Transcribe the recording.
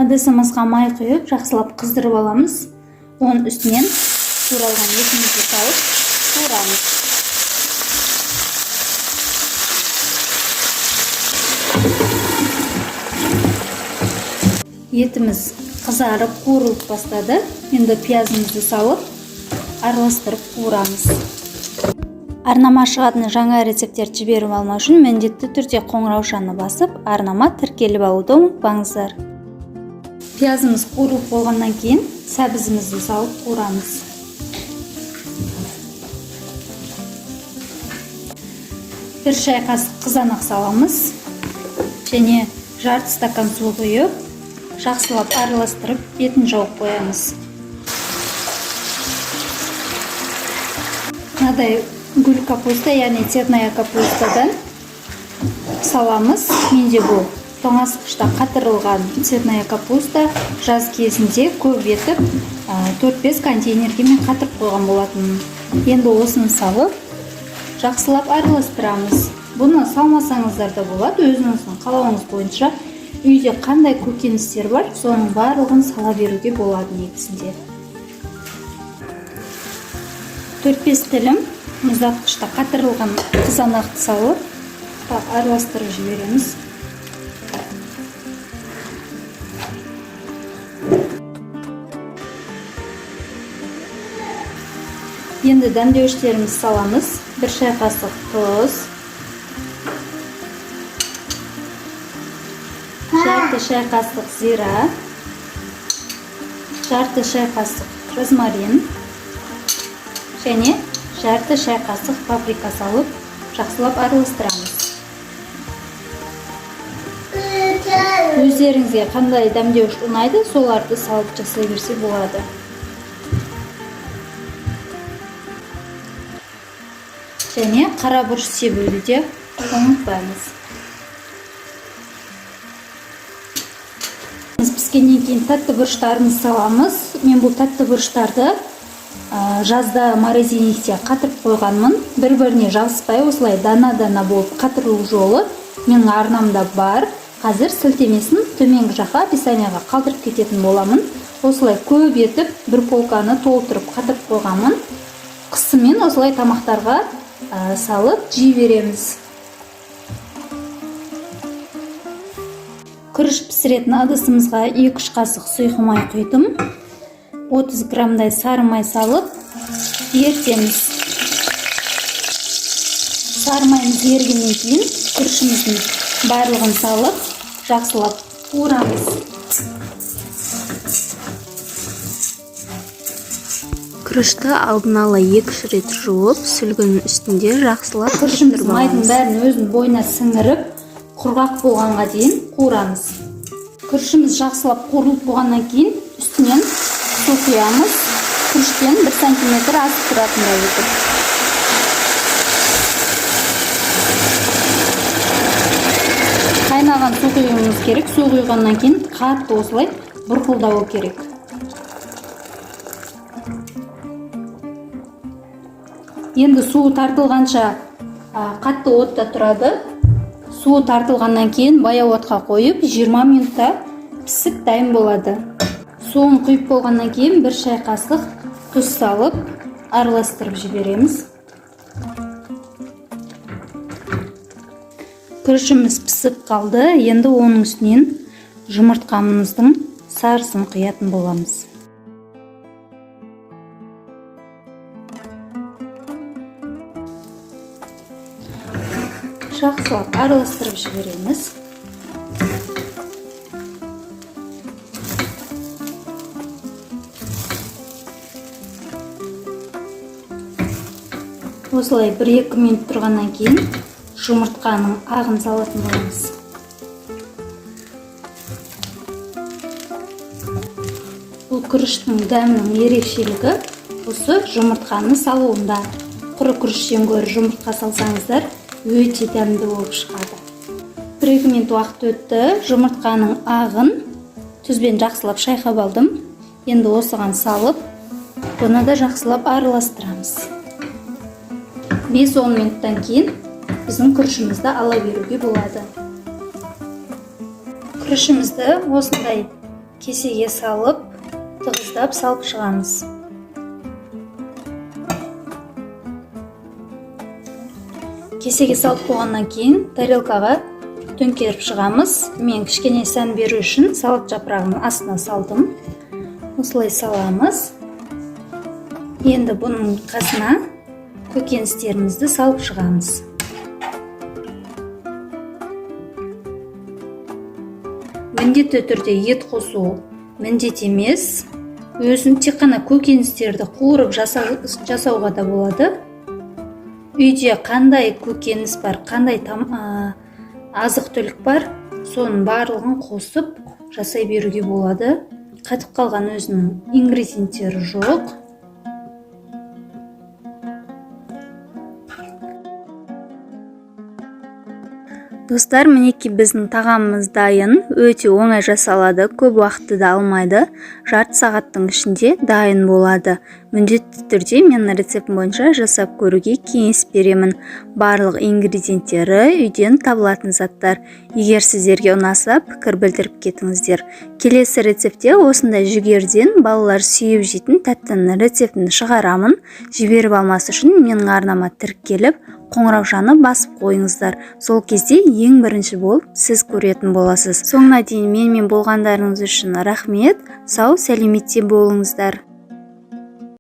ыдысымызға май құйып, жақсылап қыздырып аламыз. Оның үстінен туралған етімізді салып, қуырамыз. Етіміз қызарып, қуырылып бастады. Енді пиязымызды салып, араластырып қуырамыз. Арнама шығатын жаңа рецепттер жіберіп алмау үшін міндетті түрде қоңыраушаны басып, арнама тіркеліп алуды ұмытпаңыздар. Пиязымыз қуырылып болғаннан кейін сәбізімізді салып қуырамыз. Бір шай қасық қызанақ саламыз және жарты стакан су құйып, жақсылап араластырып, бетін жауып қоямыз. Мынадай гүл капуста, яғни цветная капустадан саламыз. Менде бұл тоңазытқышта қатырылған цветная капуста, жаз кезінде көп етіп 4-5 контейнерге мен қатырып қойған болатынмын. Енді осыны салып, жақсылап араластырамыз. Бұны салмасаңыздар да болады, өзіңіздің қалауыңыз бойынша. Үйде қандай көкөністер бар, соның барлығын сала беруге болады негізінде. 4-5 тілім мұздатқышта қатырылған қызанақты салып, араластырып жібереміз. Енді дәмдеуіштеріміз саламыз. 1 шай қасық тұз, жарты шай қасық зира, жарты шай қасық розмарин және жарты шай қасық паприка салып, жақсылап араластырамыз. Өздеріңізге қандай дәмдеуіш ұнайды, соларды салып жасай берсе болады. Және қара бұрыш себуді де ұмытпаймыз. Піскеннен кейін тәтті бұрыштарымызды саламыз. Мен бұл тәтті бұрыштарды жазда морозильникте қатырып қойғанмын. Бір-біріне жабыспай осылай дана-дана болып қатырылу жолы менің арнамда бар. Қазір сілтемесін төменгі жаққа описанияға қалдырып кететін боламын. Осылай көп етіп бір полканы толтырып қатырып қойғанмын. Қысымен осылай тамақтарға салып жей береміз. Күріш пісіретін ыдысымызға 2-3 қасық сұйық май құйдым. 30 граммдай сары май салып ерітеміз. Сары майымыз ерігеннен кейін күрішіміздің барлығын салып, жақсылап қуырамыз. Күрішті алдын ала 2 рет жуып, сүлгінің үстінде жақсылап күрішіміз майдың бәрін өзінің бойына сіңіріп, құрғақ болғанға дейін қуырамыз. Күрішіміз жақсылап қуырылып болғаннан кейін үстінен су құямыз. Күріштен 1 сантиметр асып тұратындай етіп. Қайнаған су құюымыз керек. Су құйғаннан кейін қатты осылай бұрқылдауы керек. Енді суы тартылғанша қатты отта тұрады. Суы тартылғаннан кейін баяу отқа қойып 20 минутта пісіп дайын болады. Суын құйып болғаннан кейін 1 шай қасық тұз салып араластырып жібереміз. Күрішіміз пісіп қалды. Енді оның үстінен жұмыртқамыздың сарысын құятын боламыз. Жақсылап араластырып жібереміз. Осылай 1-2 минут тұрғаннан кейін жұмыртқаның ағын салатын боламыз. Бұл күріштің дәмінің ерекшелігі осы жұмыртқаны салуында. Құры күріштен гөрі жұмыртқа салсаңыздар, өте дәмді болып шығады. 1-2 минут уақыт өтті. Жұмыртқаның ағын тұзбен жақсылап шайқап алдым. Енді осыған салып, бұны да жақсылап араластырамыз. 5-10 минуттан кейін біздің күрішімізді ала беруге болады. Күрішімізді осындай кесеге салып, тығыздап салып шығамыз. Кесеге салып болғаннан кейін тарелкаға төңкеріп шығамыз. Мен кішкене сән беру үшін салат жапырағын астына салдым. Осылай саламыз. Енді бұның қасына көкөністерімізді салып шығамыз. Міндетті түрде ет қосу міндет емес. Өзін тек қана көкөністерді қуырып жасауға да болады. Үйде қандай көкөніс бар, қандай азық түлік бар, соның барлығын қосып жасай беруге болады. Қатып қалған өзінің ингредиенттері жоқ. Достар, мінекей біздің тағамымыз дайын. Өте оңай жасалады, көп уақытты да алмайды. Жарты сағаттың ішінде дайын болады. Міндетті түрде мен рецептім бойынша жасап көруге кеңес беремін. Барлық ингредиенттері үйден табылатын заттар. Егер сіздерге ұнаса, пікір білдіріп кетіңіздер. Келесі рецептте осындай жүгерден балалар сүйіп жейтін тәттінің рецептін шығарамын. Жіберіп алмас үшін менің арнама тіркеліп, қоңыраушаны басып қойыңыздар. Сол кезде ең бірінші болып сіз көретін боласыз. Соңына дейін менімен болғандарыңыз үшін рахмет. Сау, сәлеметте болыңыздар.